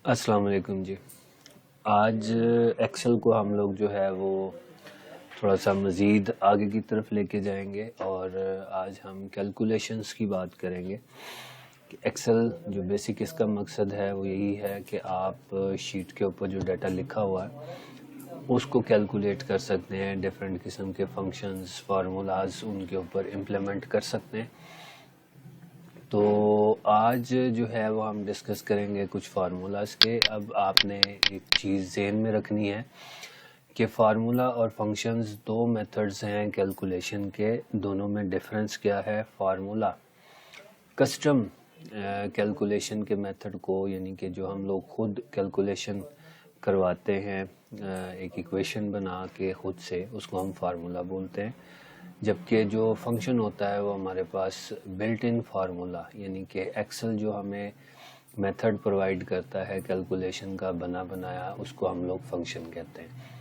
अस्सलाम वालेकुम जी। आज एक्सेल को हम लोग जो है वो थोड़ा सा मज़ीद आगे की तरफ लेके जाएंगे और आज हम कैलकुलेशंस की बात करेंगे कि एक्सेल जो बेसिक इसका मकसद है वो यही है कि आप शीट के ऊपर जो डाटा लिखा हुआ है उसको कैलकुलेट कर सकते हैं, डिफरेंट किस्म के फंक्शंस फार्मूलाज उनके ऊपर इम्प्लीमेंट कर सकते हैं। तो आज जो है वो हम डिस्कस करेंगे कुछ फार्मूलाज के। अब आपने एक चीज़ ज़हन में रखनी है कि फार्मूला और फंक्शंस दो मेथड्स हैं कैलकुलेशन के, दोनों में डिफरेंस क्या है। फार्मूला कस्टम कैलकुलेशन के मेथड को, यानी कि जो हम लोग खुद कैलकुलेशन करवाते हैं एक इक्वेशन बना के खुद से, उसको हम फार्मूला बोलते हैं। जबकि जो फंक्शन होता है वो हमारे पास बिल्ट इन फार्मूला, यानी कि एक्सेल जो हमें मेथड प्रोवाइड करता है कैलकुलेशन का बना बनाया, उसको हम लोग फंक्शन कहते हैं।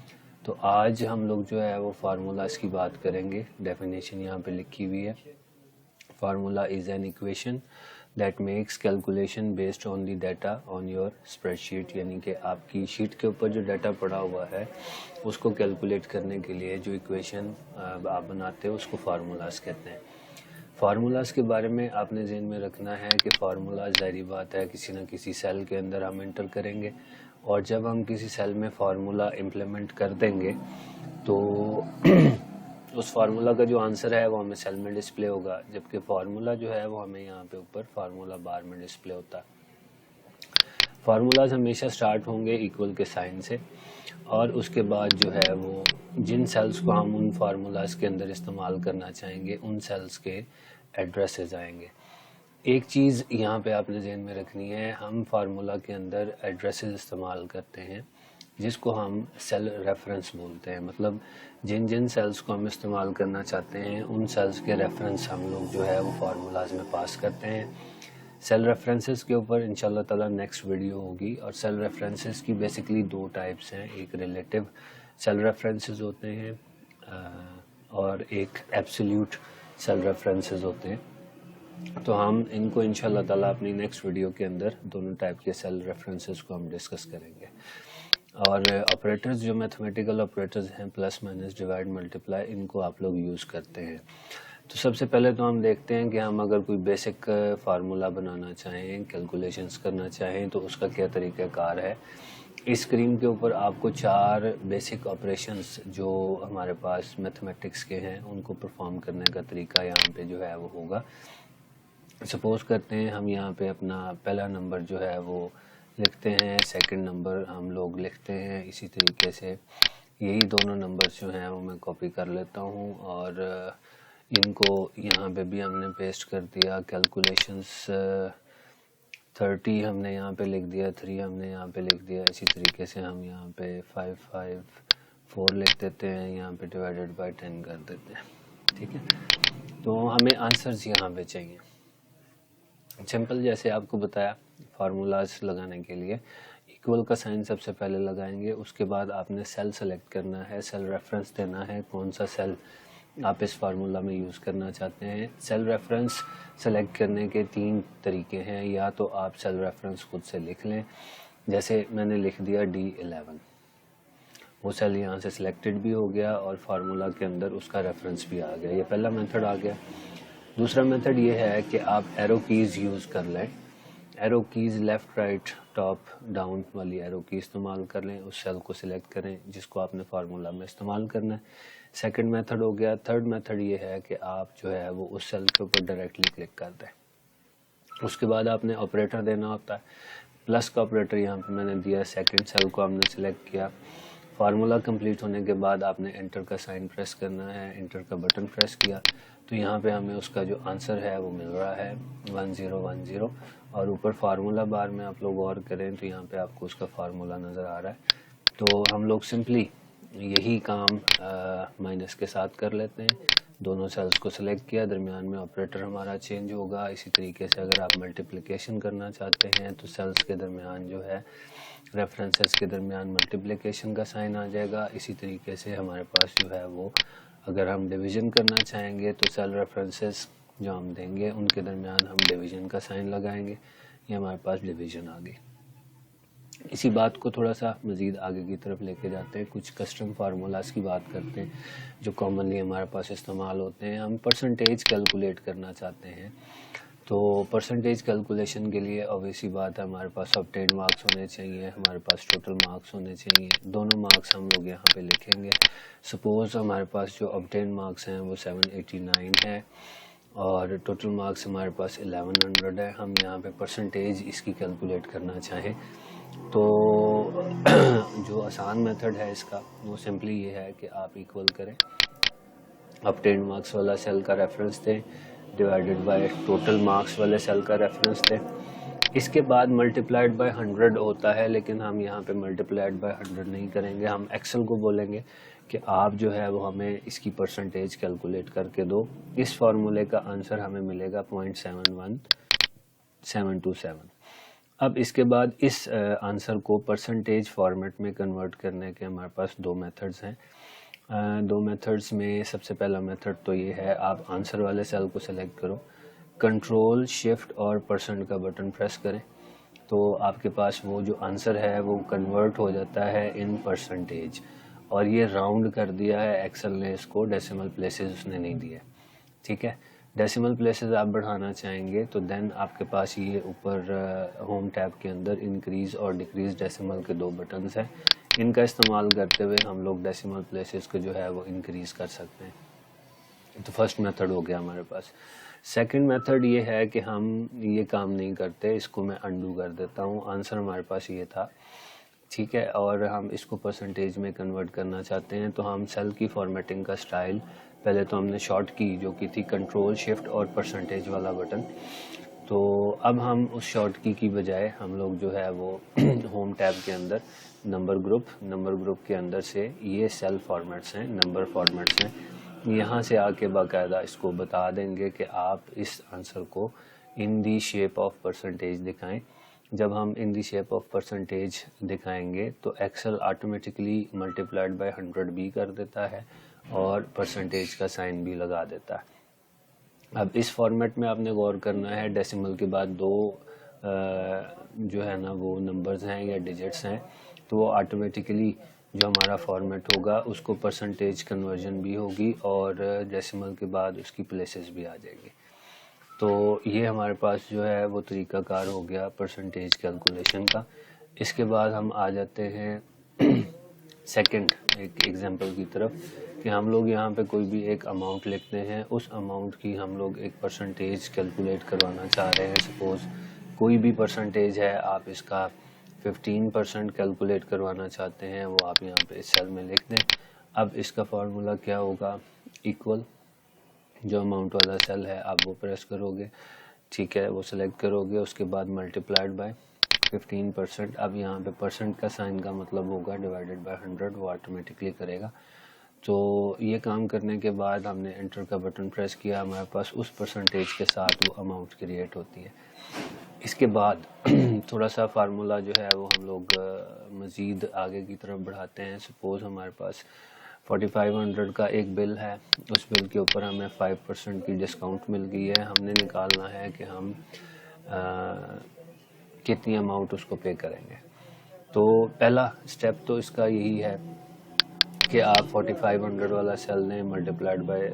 तो आज हम लोग जो है वो फार्मूलाज की बात करेंगे। डेफिनेशन यहाँ पे लिखी हुई है। Formula is an equation that makes calculation based on the data on your spreadsheet, यानी कि आपकी शीट के ऊपर जो डाटा पड़ा हुआ है उसको कैलकुलेट करने के लिए जो इक्वेशन आप बनाते हो उसको फार्मूलाज कहते हैं। फार्मूलाज के बारे में आपने ज़हन में रखना है कि फार्मूला ज़ाहिर बात है किसी न किसी सेल के अंदर हम एंटर करेंगे, और जब हम किसी सेल में फार्मूला इम्प्लीमेंट कर देंगे तो उस फार्मूला का जो आंसर है वो हमें सेल में डिस्प्ले होगा, जबकि फार्मूला जो है वो हमें यहाँ पे ऊपर फार्मूला बार में डिस्प्ले होता है। फार्मूलाज हमेशा स्टार्ट होंगे इक्वल के साइन से, और उसके बाद जो है वो जिन सेल्स को हम उन फार्मूलाज के अंदर इस्तेमाल करना चाहेंगे उन सेल्स के एड्रेसेस आएंगे। एक चीज़ यहाँ पे आपने ज़हन में रखनी है, हम फार्मूला के अंदर एड्रेसेस इस्तेमाल करते हैं जिसको हम सेल रेफरेंस बोलते हैं। मतलब जिन जिन सेल्स को हम इस्तेमाल करना चाहते हैं उन सेल्स के रेफरेंस हम लोग जो है वो फार्मूलाज में पास करते हैं। सेल रेफरेंसेस के ऊपर इंशाल्लाह ताला नेक्स्ट वीडियो होगी। और सेल रेफरेंसेस की बेसिकली दो टाइप्स हैं, एक रिलेटिव सेल रेफरेंसेस होते हैं और एक एब्सोल्यूट सेल रेफरेंसेस होते हैं। तो हम इनको इंशाल्लाह ताला अपनी नेक्स्ट वीडियो के अंदर दोनों टाइप के सेल रेफरेंसेस को हम डिस्कस करेंगे। और ऑपरेटर्स जो मैथमेटिकल ऑपरेटर्स हैं, प्लस माइनस डिवाइड मल्टीप्लाई, इनको आप लोग यूज़ करते हैं। तो सबसे पहले तो हम देखते हैं कि हम अगर कोई बेसिक फार्मूला बनाना चाहें, कैलकुलेशंस करना चाहें तो उसका क्या तरीक़ाकार है। इस स्क्रीन के ऊपर आपको चार बेसिक ऑपरेशंस जो हमारे पास मैथमेटिक्स के हैं उनको परफॉर्म करने का तरीका यहाँ पे जो है वो होगा। सपोज़ करते हैं हम यहाँ पे अपना पहला नंबर जो है वो लिखते हैं, सेकंड नंबर हम लोग लिखते हैं। इसी तरीके से यही दोनों नंबर्स जो हैं वो मैं कॉपी कर लेता हूँ और इनको यहाँ पे भी हमने पेस्ट कर दिया। कैलकुलेशंस 30 हमने यहाँ पे लिख दिया, 3 हमने यहाँ पे लिख दिया। इसी तरीके से हम यहाँ पे 5 5 4 लिख देते हैं, यहाँ पे डिवाइडेड बाय 10 कर देते हैं। ठीक है, तो हमें आंसर्स यहाँ पे चाहिए। सिंपल, जैसे आपको बताया, फार्मूलाज लगाने के लिए इक्वल का साइन सबसे पहले लगाएंगे। उसके बाद आपने सेल सेलेक्ट करना है, सेल रेफरेंस देना है, कौन सा सेल आप इस फार्मूला में यूज़ करना चाहते हैं। सेल रेफरेंस सेलेक्ट करने के तीन तरीके हैं, या तो आप सेल रेफरेंस खुद से लिख लें, जैसे मैंने लिख दिया D11, वो सेल यहाँ से सिलेक्टेड भी हो गया और फार्मूला के अंदर उसका रेफरेंस भी आ गया। ये पहला मेथड आ गया। दूसरा मेथड ये है कि आप एरो कीज़ यूज़ कर लें। Arrow keys left right top down वाली एरो की इस्तेमाल कर लें, उस सेल को सिलेक्ट करें जिसको आपने फार्मूला में इस्तेमाल करना है। सेकंड मेथड हो गया। थर्ड मेथड ये है कि आप जो है वो उस सेल के ऊपर डायरेक्टली क्लिक कर दें। उसके बाद आपने ऑपरेटर देना होता है, प्लस का ऑपरेटर यहाँ पे मैंने दिया। सेकंड सेल को आपने सेलेक्ट किया। फार्मूला कंप्लीट होने के बाद आपने एंटर का साइन प्रेस करना है, एंटर का बटन प्रेस किया तो यहाँ पे हमें उसका जो आंसर है वो मिल रहा है 1010। और ऊपर फार्मूला बार में आप लोग गौर करें तो यहाँ पे आपको उसका फार्मूला नज़र आ रहा है। तो हम लोग सिंपली यही काम माइनस के साथ कर लेते हैं। दोनों सेल्स को सिलेक्ट किया, दरमियान में ऑपरेटर हमारा चेंज होगा। इसी तरीके से अगर आप मल्टीप्लिकेशन करना चाहते हैं तो सेल्स के दरमियान जो है, रेफरेंसेस के दरमियान मल्टीप्लिकेशन का साइन आ जाएगा। इसी तरीके से हमारे पास जो है वो, अगर हम डिवीज़न करना चाहेंगे तो सेल रेफरेंसेस जो हम देंगे उनके दरमियान हम डिवीज़न का साइन लगाएंगे, ये हमारे पास डिवीज़न आ गई। इसी बात को थोड़ा सा मज़ीद आगे की तरफ लेके जाते हैं, कुछ कस्टम फार्मूलाज की बात करते हैं जो कॉमनली हमारे पास इस्तेमाल होते हैं। हम परसेंटेज कैलकुलेट करना चाहते हैं, तो परसेंटेज कैलकुलेशन के लिए ऑब्वियसली बात है हमारे पास ऑब्टेन्ड मार्क्स होने चाहिए, हमारे पास टोटल मार्क्स होने चाहिए। दोनों मार्क्स हम लोग यहाँ पे लिखेंगे। सपोज़ हमारे पास जो ऑब्टेन्ड मार्क्स हैं वो 789 है और टोटल मार्क्स हमारे पास 1100 है। हम यहाँ पे परसेंटेज इसकी कैलकुलेट करना चाहें तो जो आसान मेथड है इसका वो सिंपली ये है कि आप इक्वल करें, ऑब्टेन्ड मार्क्स वाला सेल का रेफरेंस दें डिवाइडेड बाय टोटल मार्क्स वाले सेल का रेफरेंस दें। इसके बाद मल्टीप्लाइड बाय 100 होता है, लेकिन हम यहाँ पे मल्टीप्लाइड बाय 100 नहीं करेंगे। हम एक्सेल को बोलेंगे कि आप जो है वो हमें इसकी परसेंटेज कैलकुलेट करके दो। इस फार्मूले का आंसर हमें मिलेगा 0.71727। अब इसके बाद इस आंसर को परसेंटेज फॉर्मेट में कन्वर्ट करने के हमारे पास दो मेथड्स हैं। दो मेथड्स में सबसे पहला मेथड तो ये है, आप आंसर वाले सेल को सेलेक्ट करो, कंट्रोल शिफ्ट और परसेंट का बटन प्रेस करें, तो आपके पास वो जो आंसर है वो कन्वर्ट हो जाता है इन परसेंटेज। और ये राउंड कर दिया है एक्सेल ने इसको, डेसिमल प्लेसेस उसने नहीं दिया, ठीक है। डेसिमल प्लेसेस आप बढ़ाना चाहेंगे तो देन आपके पास ये ऊपर होम टैब के अंदर इंक्रीज़ और डिक्रीज़ डेसिमल के दो बटन्स हैं। इनका इस्तेमाल करते हुए हम लोग डेसिमल प्लेसेस को जो है वो इंक्रीज़ कर सकते हैं। तो फर्स्ट मेथड हो गया हमारे पास। सेकंड मेथड ये है कि हम ये काम नहीं करते, इसको मैं अंडू कर देता हूँ। आंसर हमारे पास ये था, ठीक है, और हम इसको परसेंटेज में कन्वर्ट करना चाहते हैं। तो हम सेल की फॉर्मेटिंग का स्टाइल, पहले तो हमने शॉर्ट की जो की थी कंट्रोल शिफ्ट और परसेंटेज वाला बटन, तो अब हम उस शॉर्ट की बजाय हम लोग जो है वो होम टैब के अंदर नंबर ग्रुप के अंदर से ये सेल फॉर्मेट्स हैं, नंबर फॉर्मेट्स हैं, यहाँ से आके बाकायदा इसको बता देंगे कि आप इस आंसर को इन दी शेप ऑफ परसेंटेज दिखाएं। जब हम इन दी शेप ऑफ परसेंटेज दिखाएंगे तो एक्सेल ऑटोमेटिकली मल्टीप्लाइड बाय 100 भी कर देता है और परसेंटेज का साइन भी लगा देता है। अब इस फॉर्मेट में आपने गौर करना है, डेसिमल के बाद दो जो है ना वो नंबर्स हैं या डिजिट्स हैं, तो वो ऑटोमेटिकली जो हमारा फॉर्मेट होगा उसको परसेंटेज कन्वर्जन भी होगी और डेसिमल के बाद उसकी प्लेसेस भी आ जाएगी। तो ये हमारे पास जो है वो तरीक़ाकार हो गया परसेंटेज कैलकुलेशन का। इसके बाद हम आ जाते हैं सेकंड एक एग्जांपल की तरफ कि हम लोग यहाँ पे कोई भी एक अमाउंट लिखते हैं, उस अमाउंट की हम लोग एक परसेंटेज कैलकुलेट करवाना चाह रहे हैं। सपोज़ कोई भी परसेंटेज है, आप इसका 15% कैलकुलेट करवाना चाहते हैं, वो आप यहाँ पे इस सेल में लिख दें। अब इसका फार्मूला क्या होगा, इक्वल जो अमाउंट वाला सेल है आप वो प्रेस करोगे, ठीक है, वो सिलेक्ट करोगे, उसके बाद मल्टीप्लाइड बाय 15%। अब यहाँ पे परसेंट का साइन का मतलब होगा डिवाइडेड बाय 100, वो ऑटोमेटिकली करेगा। तो ये काम करने के बाद हमने एंटर का बटन प्रेस किया, हमारे पास उस परसेंटेज के साथ वो अमाउंट क्रिएट होती है। इसके बाद थोड़ा सा फार्मूला जो है वो हम लोग मज़ीद आगे की तरफ बढ़ाते हैं। सपोज़ हमारे पास 4500 का एक बिल है, उस बिल के ऊपर हमें 5% की डिस्काउंट मिल गई है। हमने निकालना है कि हम कितनी अमाउंट उसको पे करेंगे। तो पहला स्टेप तो इसका यही है कि आप 4500 वाला सेल ने मल्टीप्लाइड बाय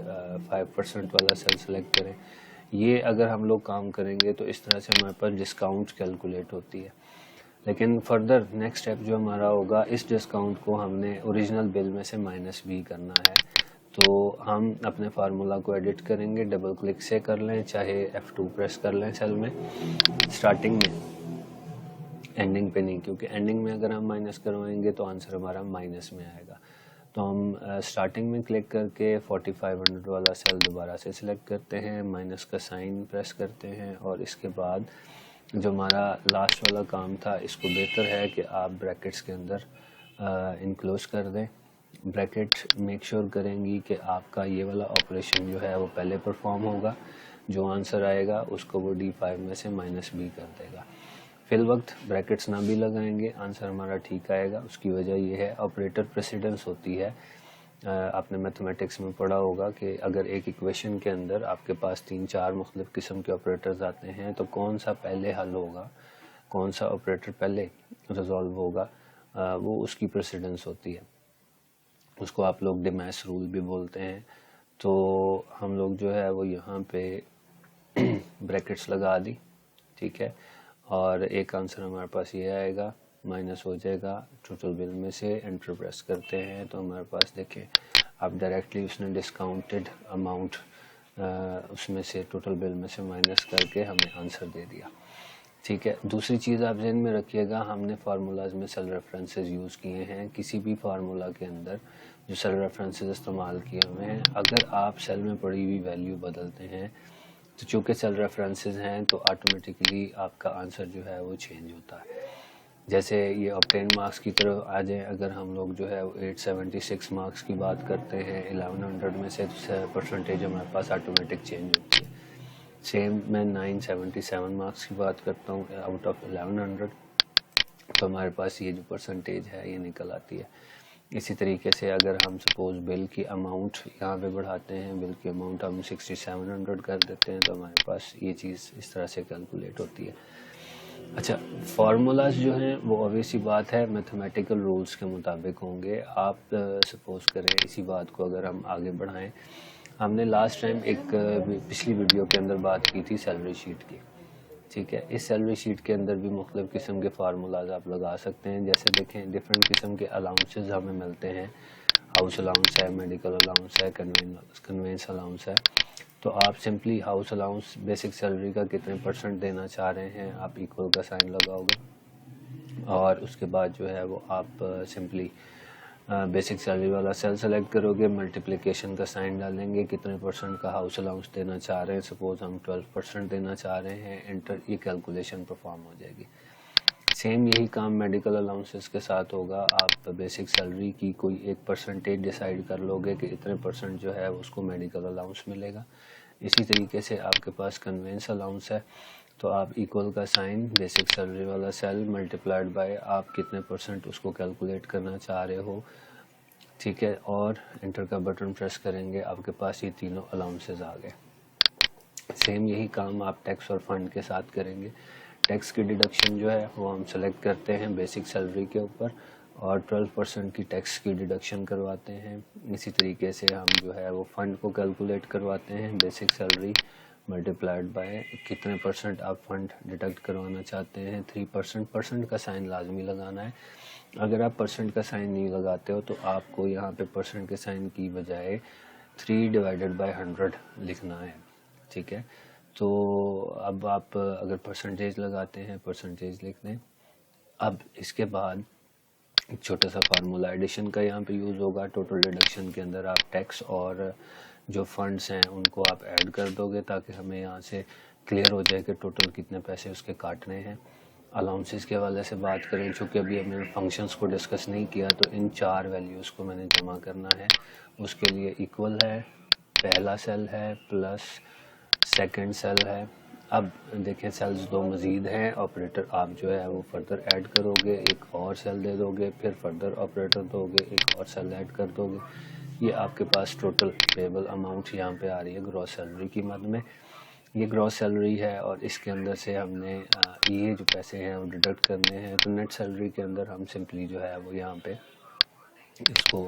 5% वाला सेल सेलेक्ट करें। ये अगर हम लोग काम करेंगे तो इस तरह से हमारे पास डिस्काउंट कैलकुलेट होती है। लेकिन फर्दर नेक्स्ट स्टेप जो हमारा होगा, इस डिस्काउंट को हमने ओरिजिनल बिल में से माइनस भी करना है। तो हम अपने फार्मूला को एडिट करेंगे, डबल क्लिक से कर लें, चाहे F2 प्रेस कर लें सेल में, स्टार्टिंग में, एंडिंग पे नहीं, क्योंकि एंडिंग में अगर हम माइनस करवाएंगे तो आंसर हमारा माइनस में आएगा। तो हम स्टार्टिंग में क्लिक करके 4500 वाला सेल दोबारा से सिलेक्ट करते हैं, माइनस का साइन प्रेस करते हैं और इसके बाद जो हमारा लास्ट वाला काम था इसको बेहतर है कि आप ब्रैकेट्स के अंदर इनक्लोज कर दें। ब्रैकेट मेक श्योर करेंगी कि आपका ये वाला ऑपरेशन जो है वो पहले परफॉर्म होगा, जो आंसर आएगा उसको वो D5 में से माइनस भी कर देगा। फिल वक्त ब्रैकेट्स ना भी लगाएंगे, आंसर हमारा ठीक आएगा। उसकी वजह ये है ऑपरेटर प्रेसिडेंस होती है। आपने मैथमेटिक्स में पढ़ा होगा कि अगर एक इक्वेशन के अंदर आपके पास 3-4 मुख्तलिफ किस्म के ऑपरेटर्स आते हैं तो कौन सा पहले हल होगा, कौन सा ऑपरेटर पहले रिजॉल्व होगा वो उसकी प्रेसिडेंस होती है, उसको आप लोग डिमैस रूल भी बोलते हैं। तो हम लोग जो है वो यहाँ पे ब्रैकेट्स लगा दी, ठीक है, और एक आंसर हमारे पास ये आएगा, माइनस हो जाएगा टोटल बिल में से, एंटर प्रेस करते हैं तो हमारे पास देखें आप डायरेक्टली उसने डिस्काउंटेड अमाउंट उसमें से टोटल बिल में से माइनस करके हमें आंसर दे दिया, ठीक है। दूसरी चीज़ आप ध्यान में रखिएगा, हमने फार्मूलाज में सेल रेफरेंसेस यूज़ किए हैं। किसी भी फार्मूला के अंदर जो सेल रेफरेंसेस इस्तेमाल किए हुए हैं, अगर आप सेल में पड़ी हुई वैल्यू बदलते हैं तो चूँकि सेल रेफरेंसेस हैं तो ऑटोमेटिकली आपका आंसर जो है वो चेंज होता है। जैसे ये ऑब्टेन मार्क्स की तरफ आ जाए, अगर हम लोग जो है वो 876 मार्क्स की बात करते हैं 1100 में से, तो परसेंटेज हमारे पास ऑटोमेटिक चेंज होती है। सेम मैं 977 मार्क्स की बात करता हूँ आउट ऑफ 1100, तो हमारे पास ये जो परसेंटेज है ये निकल आती है। इसी तरीके से अगर हम सपोज़ बिल की अमाउंट यहाँ पे बढ़ाते हैं, बिल की अमाउंट हम 6700 कर देते हैं, तो हमारे पास ये चीज़ इस तरह से कैलकुलेट होती है। अच्छा, फार्मूलाज जो हैं वो ऑब्वियस ही बात है मैथमेटिकल रूल्स के मुताबिक होंगे। आप सपोज़ करें इसी बात को अगर हम आगे बढ़ाएं, हमने लास्ट टाइम एक पिछली वीडियो के अंदर बात की थी सैलरी शीट की, ठीक है। इस सैलरी शीट के अंदर भी मुख्तलिफ़ किस्म के फार्मूलाज आप लगा सकते हैं। जैसे देखें डिफरेंट किस्म के अलाउंसेस हमें मिलते हैं, हाउस अलाउंस है, मेडिकल अलाउंस है, कन्वेंस अलाउंस है। तो आप simply house allowance basic salary का कितने परसेंट देना चाह रहे हैं, आप इक्वल का साइन लगाओगे और उसके बाद जो है वो आप सिंपली बेसिक सैलरी वाला सेल सेलेक्ट करोगे, मल्टीप्लिकेशन का साइन डालेंगे, कितने परसेंट का हाउस अलाउंस देना चाह रहे हैं, सपोज हम 12% देना चाह रहे हैं, एंटर, ये कैलकुलेशन परफॉर्म हो जाएगी। सेम यही काम मेडिकल अलाउंसेस के साथ होगा। आप बेसिक सैलरी की कोई एक परसेंटेज डिसाइड कर लोगे कि इतने परसेंट जो है उसको मेडिकल अलाउंस मिलेगा। इसी तरीके से आपके पास कन्वेंस अलाउंस है, तो आप इक्वल का साइन बेसिक सैलरी वाला सेल मल्टीप्लाइड बाय आप कितने परसेंट उसको कैलकुलेट करना चाह रहे हो, ठीक है, और एंटर का बटन प्रेस करेंगे, आपके पास ये तीनों अलाउंसेस आ गए। सेम यही काम आप टैक्स और फंड के साथ करेंगे। टैक्स की डिडक्शन जो है वो हम सेलेक्ट करते हैं बेसिक सैलरी के ऊपर और 12% की टैक्स की डिडक्शन करवाते हैं। इसी तरीके से हम जो है वो फ़ंड को कैलकुलेट करवाते हैं, बेसिक सैलरी मल्टीप्लाइड बाय कितने परसेंट आप फ़ंड डिडक्ट करवाना चाहते हैं, 3%। परसेंट का साइन लाजमी लगाना है। अगर आप परसेंट का साइन नहीं लगाते हो तो आपको यहाँ पे परसेंट के साइन की बजाय 3/100 लिखना है, ठीक है। तो अब आप अगर परसेंटेज लगाते हैं, परसेंटेज लिख दें। अब इसके बाद एक छोटा सा फार्मूला एडिशन का यहाँ पे यूज़ होगा। टोटल डिडक्शन के अंदर आप टैक्स और जो फंड्स हैं उनको आप ऐड कर दोगे ताकि हमें यहाँ से क्लियर हो जाए कि टोटल कितने पैसे उसके काटने हैं। अलाउंसेस के हवाले से बात करें, चूँकि अभी हमने फंक्शंस को डिस्कस नहीं किया, तो इन 4 वैल्यूज़ को मैंने जमा करना है। उसके लिए इक्वल है, पहला सेल है, प्लस सेकंड सेल है। अब देखें सेल्स 2 मज़ीद हैं, ऑपरेटर आप जो है वो फर्दर ऐड करोगे, एक और सेल दे दोगे, फिर फर्दर ऑपरेटर दोगे, एक और सेल ऐड कर दोगे। ये आपके पास टोटल पेबल अमाउंट यहाँ पे आ रही है ग्रॉस सैलरी की मद में। ये ग्रॉस सैलरी है और इसके अंदर से हमने ये जो पैसे हैं वो डिडक्ट करने हैं। तो नेट सैलरी के अंदर हम सिंपली जो है वो यहाँ पे इसको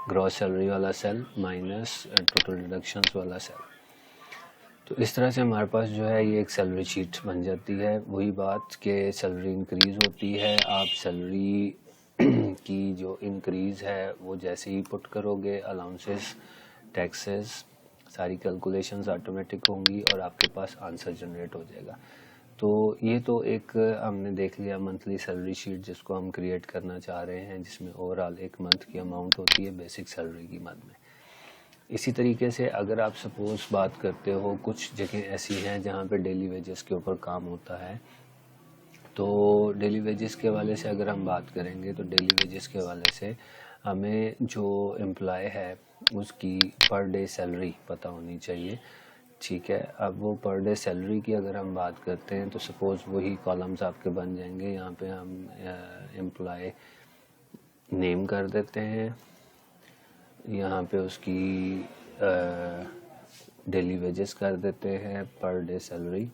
ग्रॉस सैलरी वाला सेल माइनस टोटल डिडक्शंस वाला सेल, तो इस तरह से हमारे पास जो है ये एक सैलरी शीट बन जाती है। वही बात कि सैलरी इंक्रीज़ होती है, आप सैलरी की जो इंक्रीज़ है वो जैसे ही पुट करोगे, अलाउंसेस, टैक्सेस, सारी कैलकुलेशंस ऑटोमेटिक होंगी और आपके पास आंसर जनरेट हो जाएगा। तो ये तो एक हमने देख लिया मंथली सैलरी शीट जिसको हम क्रिएट करना चाह रहे हैं, जिसमें ओवरऑल एक मंथ की अमाउंट होती है बेसिक सैलरी की मद में। इसी तरीके से अगर आप सपोज़ बात करते हो, कुछ जगह ऐसी हैं जहाँ पे डेली वेजेस के ऊपर काम होता है, तो डेली वेजेस के हवाले से अगर हम बात करेंगे तो डेली वेजेस के हवाले से हमें जो एम्प्लॉय है उसकी पर डे सैलरी पता होनी चाहिए, ठीक है। अब वो पर डे सैलरी की अगर हम बात करते हैं तो सपोज़ वही कॉलम्स आपके बन जाएंगे। यहाँ पे हम एम्प्लॉय नेम कर देते हैं, यहाँ पे उसकी डेली वेजेस कर देते हैं, per day salary,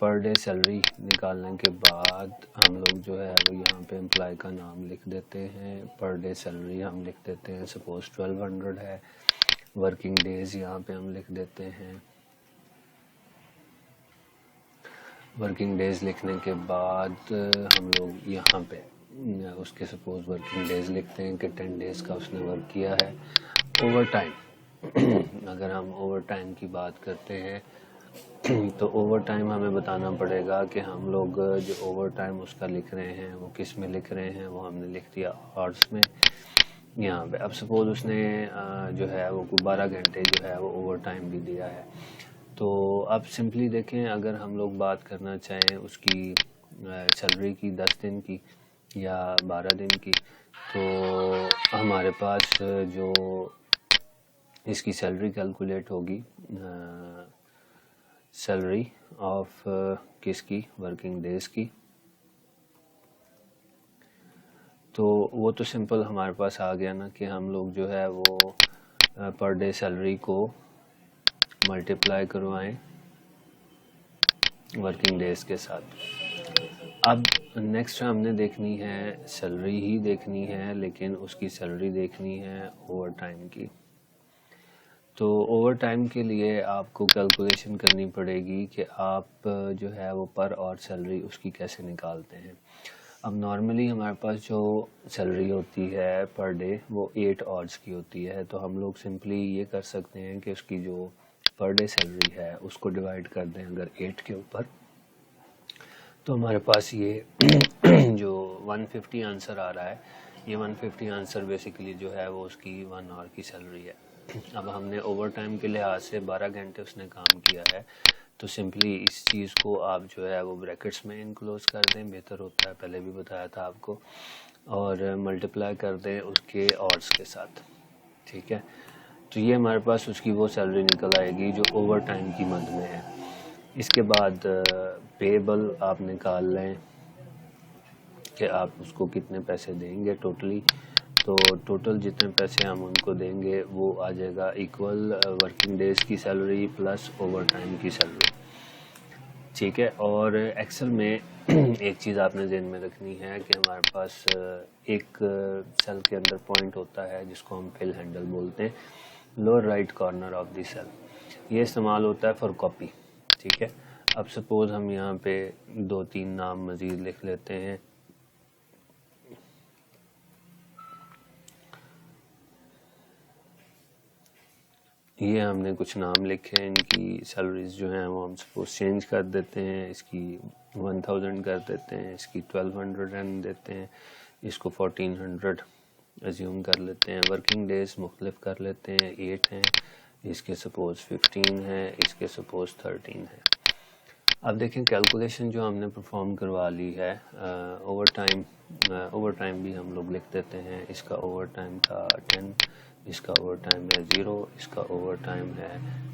per day salary निकालने के बाद हम लोग जो है वो यहाँ पे एम्प्लॉय का नाम लिख देते हैं। पर डे सैलरी हम लिख देते हैं, सपोज 1200 है। वर्किंग डेज यहाँ पे हम लिख देते हैं। वर्किंग डेज लिखने के बाद हम लोग यहाँ पे उसके सपोज वर्किंग डेज लिखते हैं कि 10 डेज का उसने वर्क किया है। ओवर टाइम अगर हम ओवर टाइम की बात करते हैं तो ओवर टाइम हमें बताना पड़ेगा कि हम लोग जो ओवर टाइम उसका लिख रहे हैं वो किस में लिख रहे हैं। वो हमने लिख दिया आवर्स में यहाँ पे। अब सपोज उसने जो है वो 12 घंटे जो है वो ओवर टाइम भी दिया है। तो अब सिंपली देखें, अगर हम लोग बात करना चाहें उसकी सैलरी की 10 दिन की या 12 दिन की, तो हमारे पास जो इसकी सैलरी कैलकुलेट होगी सैलरी ऑफ किसकी, वर्किंग डेज की। तो वो तो सिंपल हमारे पास आ गया ना कि हम लोग जो है वो पर डे सैलरी को मल्टीप्लाई करवाएं वर्किंग डेज के साथ। अब नेक्स्ट हमने देखनी है सैलरी ही देखनी है, लेकिन उसकी सैलरी देखनी है ओवर टाइम की। तो ओवर टाइम के लिए आपको कैलकुलेशन करनी पड़ेगी कि आप जो है वो पर और सैलरी उसकी कैसे निकालते हैं। अब नॉर्मली हमारे पास जो सैलरी होती है पर डे वो 8 आवर्स की होती है। तो हम लोग सिंपली ये कर सकते हैं कि उसकी जो पर डे सैलरी है उसको डिवाइड कर दें अगर 8 के ऊपर, तो हमारे पास ये जो 150 आंसर आ रहा है, ये 150 आंसर बेसिकली जो है वो उसकी 1 आवर की सैलरी है। अब हमने ओवर टाइम के लिहाज से 12 घंटे उसने काम किया है, तो सिंपली इस चीज़ को आप जो है वो ब्रैकेट्स में इनक्लोज कर दें, बेहतर होता है, पहले भी बताया था आपको, और मल्टीप्लाई कर दें उसके आवर्स के साथ। ठीक है, तो ये हमारे पास उसकी वो सैलरी निकल आएगी जो ओवर टाइम की मद में है। इसके बाद पेबल आप निकाल लें कि आप उसको कितने पैसे देंगे टोटली। तो टोटल जितने पैसे हम उनको देंगे वो आ जाएगा इक्वल वर्किंग डेज की सैलरी प्लस ओवर टाइम की सैलरी। ठीक है, और एक्सेल में एक चीज़ आपने ध्यान में रखनी है कि हमारे पास एक सेल के अंदर पॉइंट होता है जिसको हम फिल हैंडल बोलते हैं, lower right corner of the cell. ये इस्तेमाल होता है फॉर कॉपी। ठीक है, अब सपोज हम यहाँ पे 2-3 नाम मज़ीद लिख लेते हैं। ये हमने कुछ नाम लिखे हैं, इनकी सैलरीज जो हैं वो हम सपोज चेंज कर देते हैं। इसकी 1000 कर देते हैं, इसकी 1200 रन देते हैं, इसको 1400 एज्यूम कर लेते हैं। वर्किंग डेज मुख्तलिफ कर लेते हैं, 8 हैं, इसके सपोज 15 है, इसके सपोज 13 है। अब देखें कैलकुलेशन जो हमने परफॉर्म करवा ली है, ओवर टाइम भी हम लोग लिख देते हैं। इसका ओवर टाइम था 10, इसका ओवर टाइम है 0, इसका ओवर टाइम है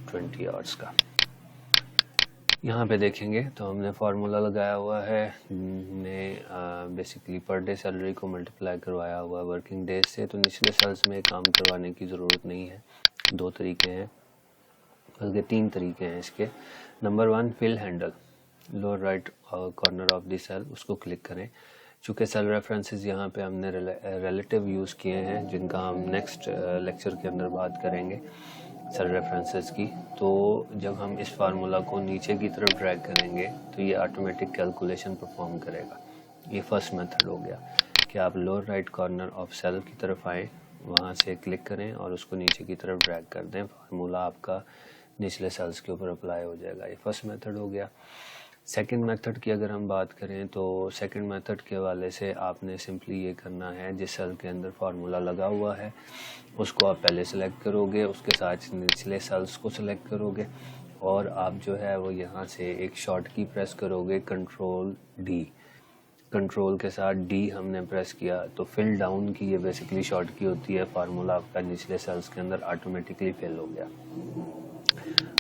20 आवर्स का। यहाँ पे देखेंगे तो हमने फार्मूला लगाया हुआ है, हमने बेसिकली पर डे सैलरी को मल्टीप्लाई करवाया हुआ है वर्किंग डेज से। तो निचले सेल्स में काम करवाने की ज़रूरत नहीं है, 2 तरीके हैं, बल्कि 3 तरीके हैं इसके। Number 1, fill handle, lower right corner of the cell, उसको क्लिक करें। चूँकि सेल रेफरेंसेस यहाँ पे हमने रिलेटिव यूज़ किए हैं, जिनका हम नेक्स्ट लेक्चर के अंदर बात करेंगे सेल रेफरेंसेस की। तो जब हम इस फार्मूला को नीचे की तरफ ड्रैग करेंगे तो ये ऑटोमेटिक कैलकुलेशन परफॉर्म करेगा। ये फर्स्ट मेथड हो गया कि आप lower right corner of cell की तरफ आएँ, वहाँ से क्लिक करें और उसको नीचे की तरफ ड्रैग कर दें, फार्मूला आपका निचले सेल्स के ऊपर अप्लाई हो जाएगा। ये फर्स्ट मेथड हो गया। सेकंड मेथड की अगर हम बात करें तो सेकंड मेथड के हवाले से आपने सिंपली ये करना है, जिस सेल के अंदर फार्मूला लगा हुआ है उसको आप पहले सेलेक्ट करोगे, उसके साथ निचले सेल्स को सेलेक्ट करोगे और आप जो है वो यहाँ से एक शॉर्ट की प्रेस करोगे, कंट्रोल डी। कंट्रोल के साथ डी हमने प्रेस किया तो फिल डाउन की ये बेसिकली शॉर्ट की होती है। फार्मूला आपका निचले सेल्स के अंदर ऑटोमेटिकली फिल हो गया।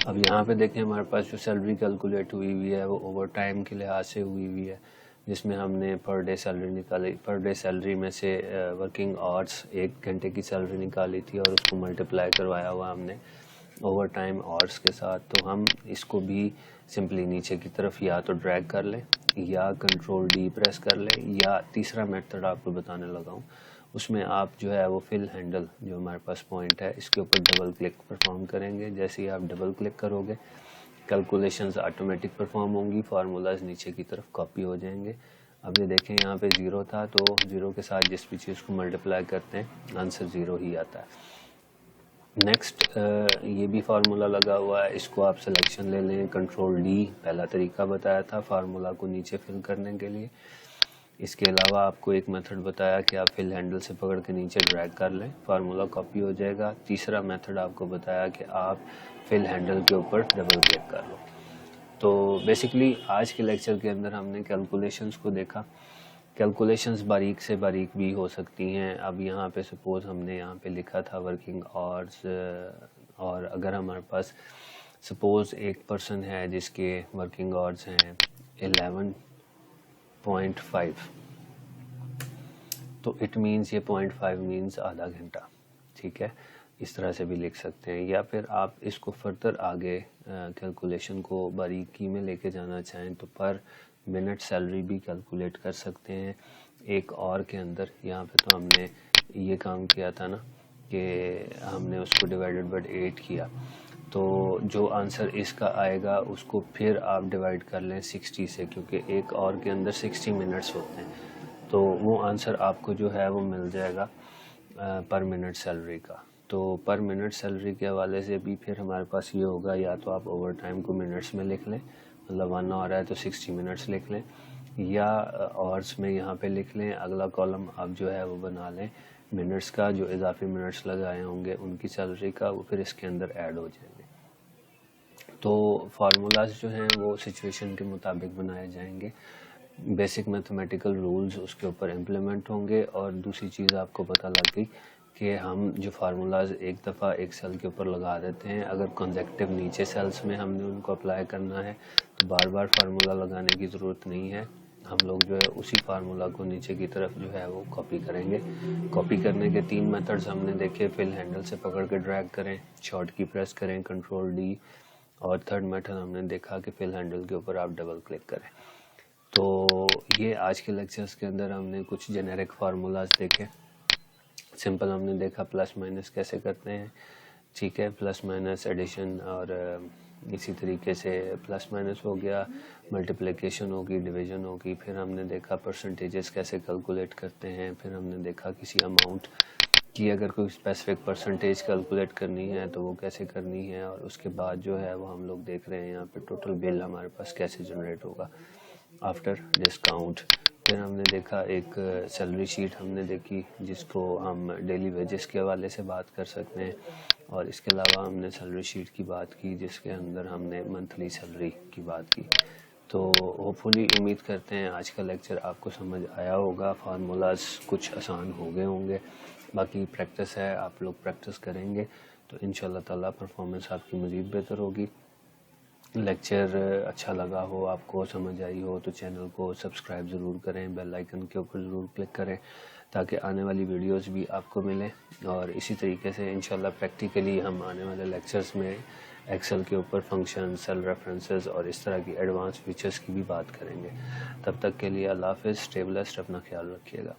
अब यहाँ पे देखें हमारे पास जो सैलरी कैलकुलेट हुई हुई है वो ओवर टाइम के लिहाज से हुई हुई है, जिसमें हमने पर डे सैलरी निकाली। पर डे सैलरी में से वर्किंग आवर्स 1 घंटे की सैलरी निकाली थी और उसको मल्टीप्लाई करवाया हुआ हमने ओवर टाइम आवर्स के साथ, तो हम इसको भी सिंपली नीचे की तरफ या तो ड्रैग कर लें या कंट्रोल डी प्रेस कर लें, या तीसरा मेथड आपको बताने लगा हूँ उसमें आप जो है वो फिल हैंडल जो हमारे पास पॉइंट है इसके ऊपर डबल क्लिक परफॉर्म करेंगे। जैसे ही आप डबल क्लिक करोगे कैलकुलेशंस ऑटोमेटिक परफॉर्म होंगी, फार्मूलाज नीचे की तरफ कॉपी हो जाएंगे। अब ये देखें यहाँ पे ज़ीरो था, तो ज़ीरो के साथ जिस भी चीज़ को मल्टीप्लाई करते हैं आंसर ज़ीरो ही आता है। नेक्स्ट ये भी फार्मूला लगा हुआ है, इसको आप सिलेक्शन ले लें, कंट्रोल डी पहला तरीका बताया था फार्मूला को नीचे फिल करने के लिए। इसके अलावा आपको एक मेथड बताया कि आप फिल हैंडल से पकड़ के नीचे ड्रैग कर लें, फार्मूला कॉपी हो जाएगा। तीसरा मेथड आपको बताया कि आप फिल हैंडल के ऊपर डबल क्लिक कर लो। तो बेसिकली आज के लेक्चर के अंदर हमने कैलकुलेशंस को देखा। कैलकुलेशंस बारीक से बारीक भी हो सकती हैं। अब यहाँ पे सपोज़ हमने यहाँ पे लिखा था वर्किंग आवर्स, और अगर हमारे पास सपोज़ एक पर्सन है जिसके वर्किंग आवर्स हैं 11.5, तो इट मीन्स ये 0.5 मीन्स आधा घंटा, ठीक है, इस तरह से भी लिख सकते हैं। या फिर आप इसको फर्दर आगे कैलकुलेशन को बारीकी में लेके जाना चाहें तो पर मिनट सैलरी भी कैलकुलेट कर सकते हैं एक और के अंदर। यहाँ पे तो हमने ये काम किया था ना कि हमने उसको डिवाइडेड बाय 8 किया, तो जो आंसर इसका आएगा उसको फिर आप डिवाइड कर लें 60 से, क्योंकि एक और के अंदर 60 मिनट्स होते हैं, तो वो आंसर आपको जो है वो मिल जाएगा पर मिनट सैलरी का। तो पर मिनट सैलरी के हवाले से भी फिर हमारे पास ये होगा, या तो आप ओवर टाइम को मिनट्स में लिख लें, मतलब 1 आवर है तो 60 मिनट्स लिख लें, या आवर्स में यहाँ पे लिख लें। अगला कॉलम आप जो है वो बना लें मिनट्स का, जो इजाफी मिनट्स लगाए होंगे उनकी सैलरी का, वो फिर इसके अंदर ऐड हो जाएंगे। तो फार्मूलाज जो हैं वो सिचुएशन के मुताबिक बनाए जाएंगे, बेसिक मैथमेटिकल रूल्स उसके ऊपर इम्प्लीमेंट होंगे। और दूसरी चीज़ आपको पता लग गई कि हम जो फार्मूलाज एक दफ़ा एक सेल के ऊपर लगा देते हैं, अगर कंसेक्टिव नीचे सेल्स में हमने उनको अप्लाई करना है तो बार बार फार्मूला लगाने की ज़रूरत नहीं है। हम लोग जो है उसी फार्मूला को नीचे की तरफ जो है वो कॉपी करेंगे। कॉपी करने के 3 मेथड्स हमने देखे, फिल हैंडल से पकड़ के ड्रैग करें, शॉर्ट की प्रेस करें, कंट्रोल डी, और थर्ड मेथड हमने देखा कि फिल हैंडल के ऊपर आप डबल क्लिक करें। तो ये आज के लेक्चर्स के अंदर हमने कुछ जेनेरिक फार्मूलाज देखे। सिंपल हमने देखा प्लस माइनस कैसे करते हैं, ठीक है, प्लस माइनस एडिशन, और इसी तरीके से प्लस माइनस हो गया, मल्टीप्लिकेशन होगी, डिवीजन होगी। फिर हमने देखा परसेंटेजेस कैसे कैलकुलेट करते हैं। फिर हमने देखा किसी अमाउंट की अगर कोई स्पेसिफिक परसेंटेज कैलकुलेट करनी है तो वो कैसे करनी है। और उसके बाद जो है वो हम लोग देख रहे हैं यहाँ पे टोटल बिल हमारे पास कैसे जनरेट होगा आफ्टर डिस्काउंट। फिर हमने देखा एक सैलरी शीट हमने देखी जिसको हम डेली वेजेस के हवाले से बात कर सकते हैं, और इसके अलावा हमने सैलरी शीट की बात की जिसके अंदर हमने मंथली सैलरी की बात की। तो होपफुली उम्मीद करते हैं आज का लेक्चर आपको समझ आया होगा, फार्मूलाज कुछ आसान हो गए होंगे। बाकी प्रैक्टिस है, आप लोग प्रैक्टिस करेंगे तो इंशाल्लाह ताला परफॉर्मेंस आपकी मज़ीद बेहतर होगी। लेक्चर अच्छा लगा हो, आपको समझ आई हो तो चैनल को सब्सक्राइब ज़रूर करें, बेल आइकन के ऊपर ज़रूर क्लिक करें ताकि आने वाली वीडियोस भी आपको मिलें। और इसी तरीके से इंशाल्लाह प्रैक्टिकली हम आने वाले लेक्चर्स में एक्सेल के ऊपर फंक्शन, सेल रेफरेंसेस और इस तरह की एडवांस फीचर्स की भी बात करेंगे। तब तक के लिए अल्लाह हाफ़िज़, स्टे ब्लेस्ड, अपना ख्याल रखिएगा।